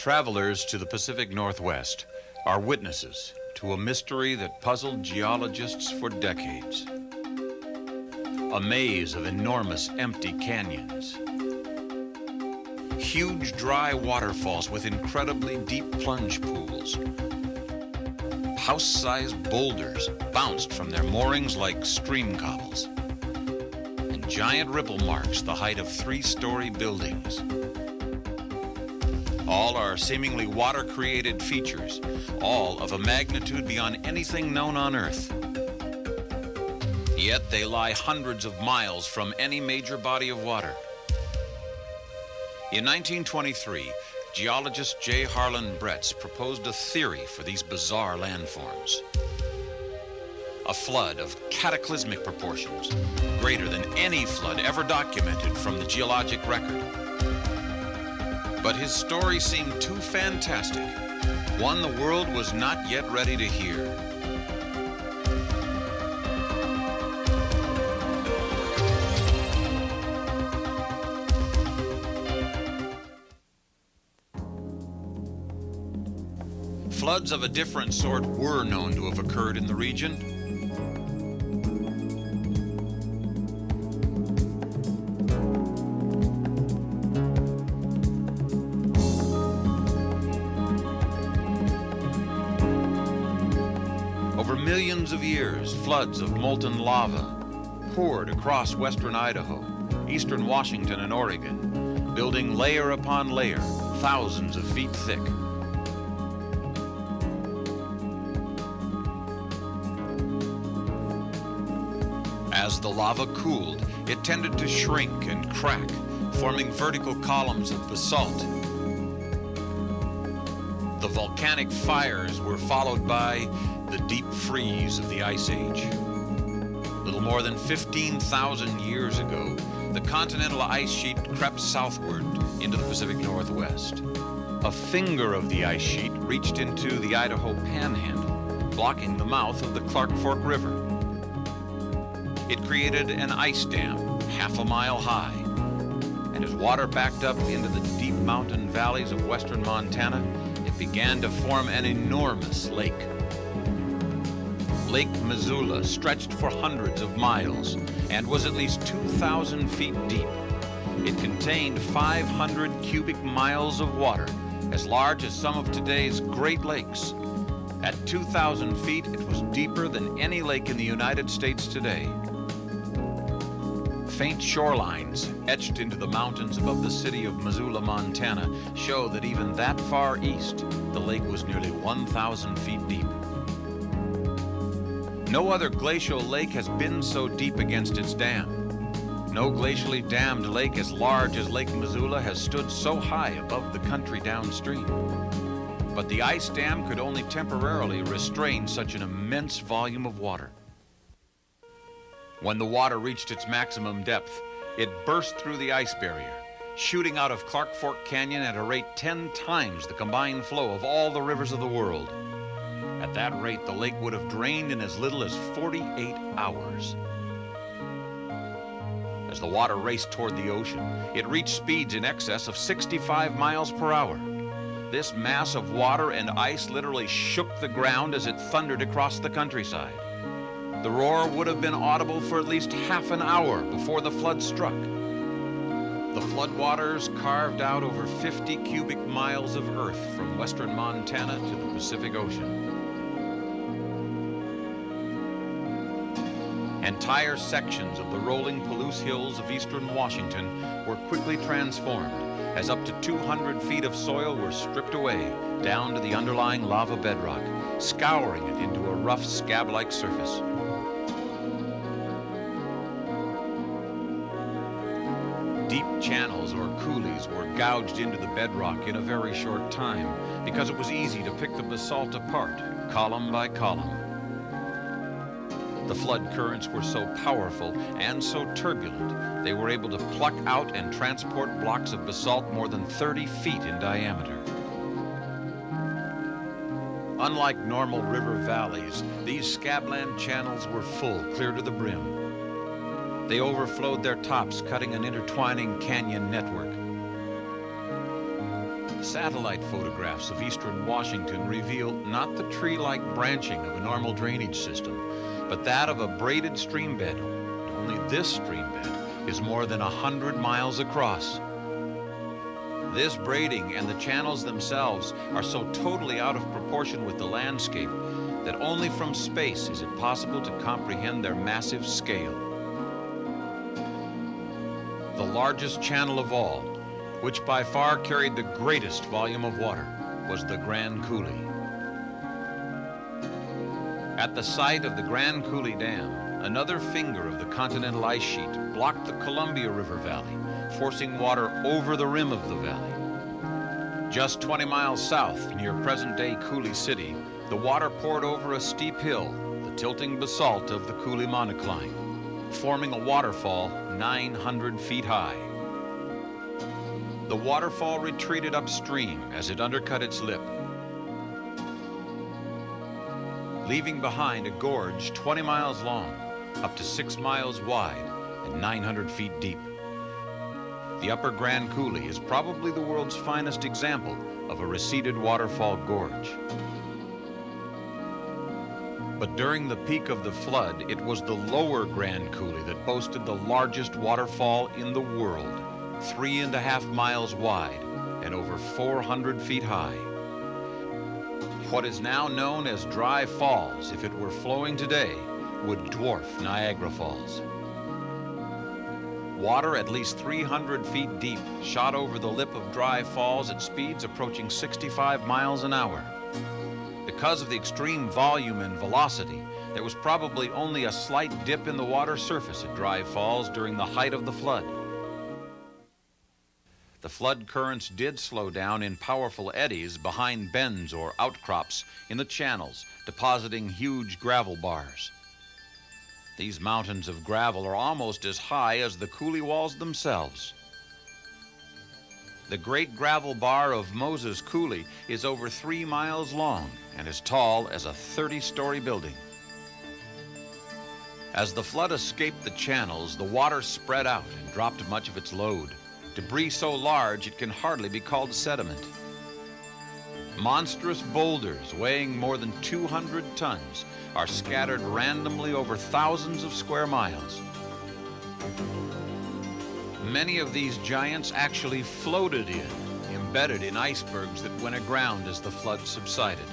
Travelers to the Pacific Northwest are witnesses to a mystery that puzzled geologists for decades. A maze of enormous empty canyons. Huge dry waterfalls with incredibly deep plunge pools. House-sized boulders bounced from their moorings like stream cobbles. And giant ripple marks the height of 3-story buildings. All are seemingly water-created features, all of a magnitude beyond anything known on Earth. Yet they lie hundreds of miles from any major body of water. In 1923, geologist J. Harlan Bretz proposed a theory for these bizarre landforms. A flood of cataclysmic proportions, greater than any flood ever documented from the geologic record. But his story seemed too fantastic, one the world was not yet ready to hear. Floods of a different sort were known to have occurred in the region. Over millions of years, floods of molten lava poured across western Idaho, eastern Washington, and Oregon, building layer upon layer, thousands of feet thick. As the lava cooled, it tended to shrink and crack, forming vertical columns of basalt. The volcanic fires were followed by the deep freeze of the Ice Age. Little more than 15,000 years ago, the continental ice sheet crept southward into the Pacific Northwest. A finger of the ice sheet reached into the Idaho Panhandle, blocking the mouth of the Clark Fork River. It created an ice dam half a mile high, and as water backed up into the deep mountain valleys of western Montana, it began to form an enormous lake. Lake Missoula stretched for hundreds of miles and was at least 2,000 feet deep. It contained 500 cubic miles of water, as large as some of today's Great Lakes. At 2,000 feet, it was deeper than any lake in the United States today. Faint shorelines etched into the mountains above the city of Missoula, Montana, show that even that far east, the lake was nearly 1,000 feet deep. No other glacial lake has been so deep against its dam. No glacially dammed lake as large as Lake Missoula has stood so high above the country downstream. But the ice dam could only temporarily restrain such an immense volume of water. When the water reached its maximum depth, it burst through the ice barrier, shooting out of Clark Fork Canyon at a rate 10 times the combined flow of all the rivers of the world. At that rate, the lake would have drained in as little as 48 hours. As the water raced toward the ocean, it reached speeds in excess of 65 miles per hour. This mass of water and ice literally shook the ground as it thundered across the countryside. The roar would have been audible for at least half an hour before the flood struck. The floodwaters carved out over 50 cubic miles of earth from western Montana to the Pacific Ocean. Entire sections of the rolling Palouse Hills of eastern Washington were quickly transformed as up to 200 feet of soil were stripped away down to the underlying lava bedrock, scouring it into a rough scab-like surface. Deep channels or coulees were gouged into the bedrock in a very short time because it was easy to pick the basalt apart, column by column. The flood currents were so powerful and so turbulent, they were able to pluck out and transport blocks of basalt more than 30 feet in diameter. Unlike normal river valleys, these scabland channels were full, clear to the brim. They overflowed their tops, cutting an intertwining canyon network. Satellite photographs of eastern Washington reveal not the tree-like branching of a normal drainage system, but that of a braided streambed. Only this streambed is more than 100 miles across. This braiding and the channels themselves are so totally out of proportion with the landscape that only from space is it possible to comprehend their massive scale. The largest channel of all, which by far carried the greatest volume of water, was the Grand Coulee. At the site of the Grand Coulee Dam, another finger of the continental ice sheet blocked the Columbia River Valley, forcing water over the rim of the valley. Just 20 miles south, near present-day Coulee City, the water poured over a steep hill, the tilting basalt of the Coulee monocline, forming a waterfall 900 feet high. The waterfall retreated upstream as it undercut its lip, leaving behind a gorge 20 miles long, up to 6 miles wide, and 900 feet deep. The Upper Grand Coulee is probably the world's finest example of a receded waterfall gorge. But during the peak of the flood, it was the Lower Grand Coulee that boasted the largest waterfall in the world, 3.5 miles wide and over 400 feet high. What is now known as Dry Falls, if it were flowing today, would dwarf Niagara Falls. Water at least 300 feet deep shot over the lip of Dry Falls at speeds approaching 65 miles an hour. Because of the extreme volume and velocity, there was probably only a slight dip in the water surface at Dry Falls during the height of the flood. The flood currents did slow down in powerful eddies behind bends or outcrops in the channels, depositing huge gravel bars. These mountains of gravel are almost as high as the coulee walls themselves. The great gravel bar of Moses Coulee is over 3 miles long and as tall as a 30-story building. As the flood escaped the channels, the water spread out and dropped much of its load. Debris so large it can hardly be called sediment. Monstrous boulders weighing more than 200 tons are scattered randomly over thousands of square miles. Many of these giants actually floated in, embedded in icebergs that went aground as the flood subsided.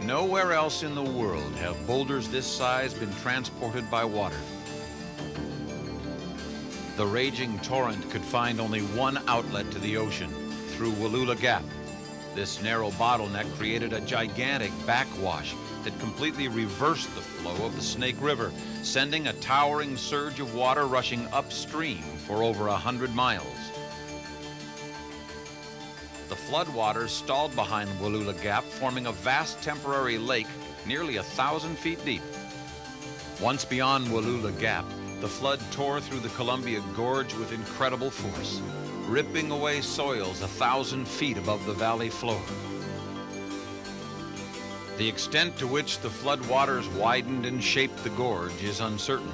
Nowhere else in the world have boulders this size been transported by water. The raging torrent could find only one outlet to the ocean, through Wallula Gap. This narrow bottleneck created a gigantic backwash that completely reversed the flow of the Snake River, sending a towering surge of water rushing upstream for over 100 miles. The floodwaters stalled behind Wallula Gap, forming a vast temporary lake nearly 1,000 feet deep. Once beyond Wallula Gap, the flood tore through the Columbia Gorge with incredible force, ripping away soils 1,000 feet above the valley floor. The extent to which the floodwaters widened and shaped the gorge is uncertain,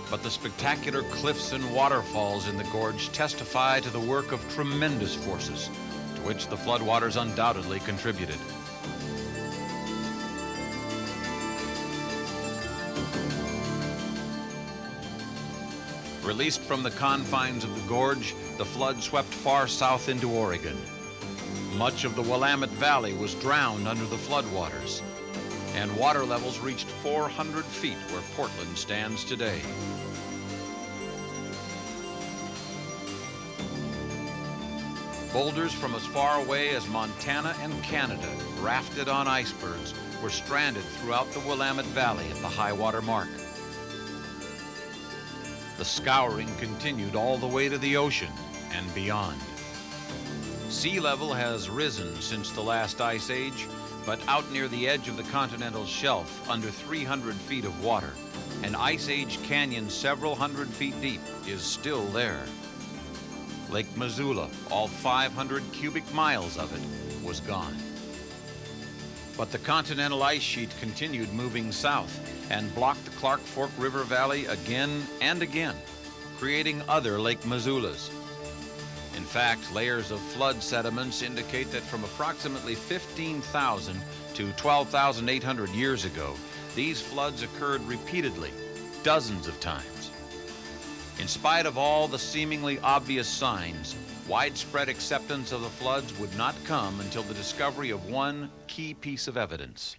but the spectacular cliffs and waterfalls in the gorge testify to the work of tremendous forces, to which the floodwaters undoubtedly contributed. Released from the confines of the gorge, the flood swept far south into Oregon. Much of the Willamette Valley was drowned under the floodwaters, and water levels reached 400 feet where Portland stands today. Boulders from as far away as Montana and Canada, rafted on icebergs, were stranded throughout the Willamette Valley at the high water mark. The scouring continued all the way to the ocean and beyond. Sea level has risen since the last ice age, but out near the edge of the continental shelf, under 300 feet of water, an ice age canyon several hundred feet deep is still there. Lake Missoula, all 500 cubic miles of it, was gone. But the continental ice sheet continued moving south and blocked the Clark Fork River Valley again and again, creating other Lake Missoulas. In fact, layers of flood sediments indicate that from approximately 15,000 to 12,800 years ago, these floods occurred repeatedly, dozens of times. In spite of all the seemingly obvious signs, widespread acceptance of the floods would not come until the discovery of one key piece of evidence.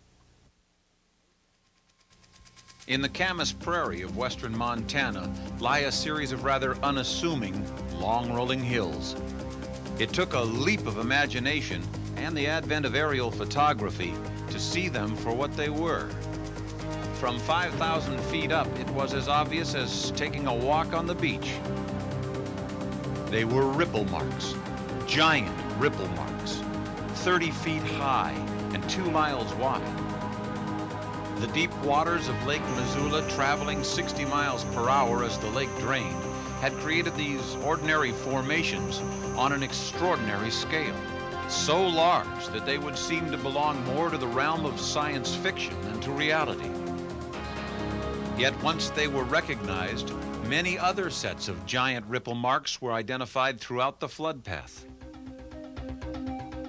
In the Camas Prairie of western Montana lie a series of rather unassuming, long-rolling hills. It took a leap of imagination and the advent of aerial photography to see them for what they were. From 5,000 feet up, it was as obvious as taking a walk on the beach. They were ripple marks, giant ripple marks, 30 feet high and 2 miles wide. The deep waters of Lake Missoula, traveling 60 miles per hour as the lake drained, had created these ordinary formations on an extraordinary scale, so large that they would seem to belong more to the realm of science fiction than to reality. Yet once they were recognized, many other sets of giant ripple marks were identified throughout the flood path.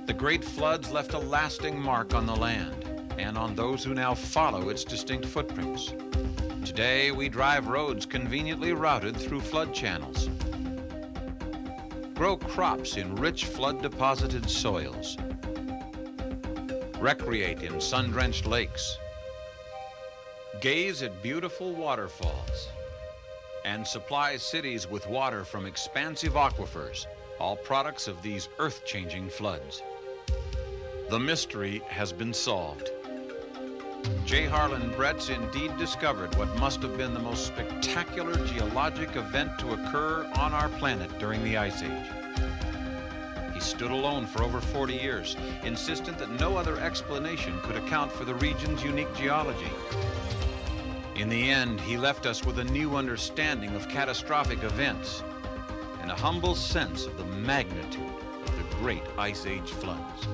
The great floods left a lasting mark on the land and on those who now follow its distinct footprints. Today, we drive roads conveniently routed through flood channels, grow crops in rich flood-deposited soils, recreate in sun-drenched lakes, gaze at beautiful waterfalls, and supply cities with water from expansive aquifers, all products of these earth-changing floods. The mystery has been solved. J. Harlan Brett's indeed discovered what must have been the most spectacular geologic event to occur on our planet during the Ice Age. He stood alone for over 40 years, insistent that no other explanation could account for the region's unique geology. In the end, he left us with a new understanding of catastrophic events and a humble sense of the magnitude of the great Ice Age floods.